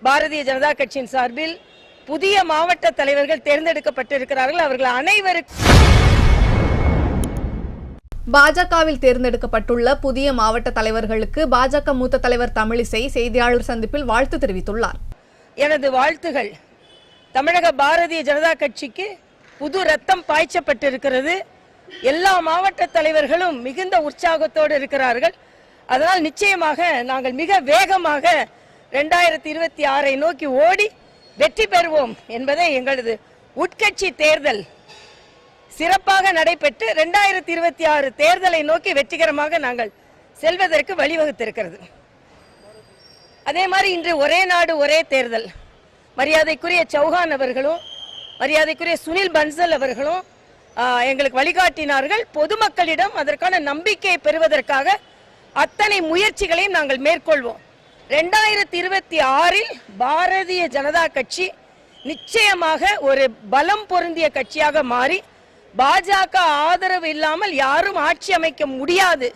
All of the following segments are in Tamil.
பாரதிய ஜனதா கட்சியின் சார்பில் புதிய மாவட்ட தலைவர்கள் தேர்ந்தெடுக்கப்பட்டிருக்கிறார்கள். அவர்கள் அனைவருக்கும் பாஜகவில் தேர்ந்தெடுக்கப்பட்டுள்ள புதிய மாவட்ட தலைவர்களுக்கு பாஜக மூத்த தலைவர் தமிழிசை செய்தியாளர் சந்திப்பில் வாழ்த்து தெரிவித்துள்ளார். எனது வாழ்த்துகள். தமிழக பாரதிய ஜனதா கட்சிக்கு புது ரத்தம் பாய்ச்சப்பட்டிருக்கிறது. எல்லா மாவட்ட தலைவர்களும் மிகுந்த உற்சாகத்தோடு இருக்கிறார்கள். அதனால் நிச்சயமாக நாங்கள் மிக வேகமாக 2026 நோக்கி ஓடி வெற்றி பெறுவோம் என்பதை எங்களது உட்கட்சி தேர்தல் சிறப்பாக நடைபெற்று 2026 தேர்தலை நோக்கி வெற்றிகரமாக நாங்கள் செல்வதற்கு வழிவகுத்திருக்கிறது. அதே மாதிரி இன்று ஒரே நாடு ஒரே தேர்தல் மரியாதைக்குரிய சௌஹான் அவர்களும் மரியாதைக்குரிய சுனில் பன்சல் அவர்களும் எங்களுக்கு வழிகாட்டினார்கள். பொதுமக்களிடம் அதற்கான நம்பிக்கையை பெறுவதற்காக அத்தனை முயற்சிகளையும் நாங்கள் மேற்கொள்வோம். 2026 பாரதிய ஜனதா கட்சி நிச்சயமாக ஒரு பலம் பொருந்திய கட்சியாக மாறி பாஜக ஆதரவு இல்லாமல் யாரும் ஆட்சி அமைக்க முடியாது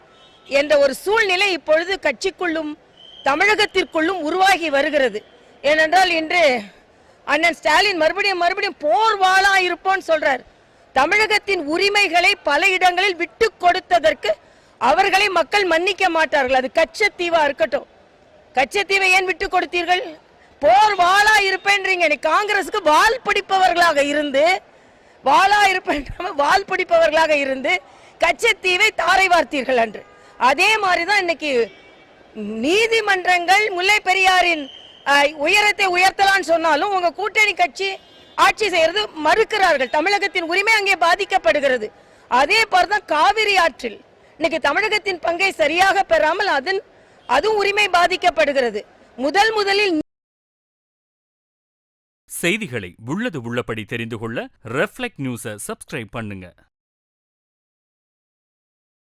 என்ற ஒரு சூழ்நிலை இப்பொழுது கட்சிக்குள்ளும் தமிழகத்திற்குள்ளும் உருவாகி வருகிறது. ஏனென்றால் இன்று அண்ணன் ஸ்டாலின் மறுபடியும் போர்வாளா இருப்போன்னு சொல்றார். தமிழகத்தின் உரிமைகளை பல இடங்களில் விட்டு கொடுத்ததற்கு அவர்களை மக்கள் மன்னிக்க மாட்டார்கள். அது கச்சத்தீவா இருக்கட்டும். கச்சத்தீவை ஏன் விட்டு கொடுத்தீர்கள்? போர் வாளா இருப்பேன்றீங்க. காங்கிரசுக்கு வால் பிடிப்பவர்களாக இருந்து வால் பிடிப்பவர்களாக இருந்து கச்சத்தீவை தாரை வார்த்தீர்கள் அன்று. அதே மாதிரிதான் இன்னைக்கு நீதிமன்றங்கள் முல்லை பெரியாரின் உயரத்தை உயர்த்தலான்னு சொன்னாலும் உங்க கூட்டணி கட்சி ஆட்சி செய்யறது மறுக்கிறார்கள். தமிழகத்தின் உரிமை அங்கே பாதிக்கப்படுகிறது. அதே போலதான் காவிரி ஆற்றில் இன்னைக்கு தமிழகத்தின் பங்கை சரியாக பெறாமல் அதுவும் உரிமை பாதிக்கப்படுகிறது. முதலில் செய்திகளை உள்ளது உள்ளபடி தெரிந்து கொள்ள ரெஃப்ளெக்ட் நியூஸை சப்ஸ்கிரைப் பண்ணுங்க.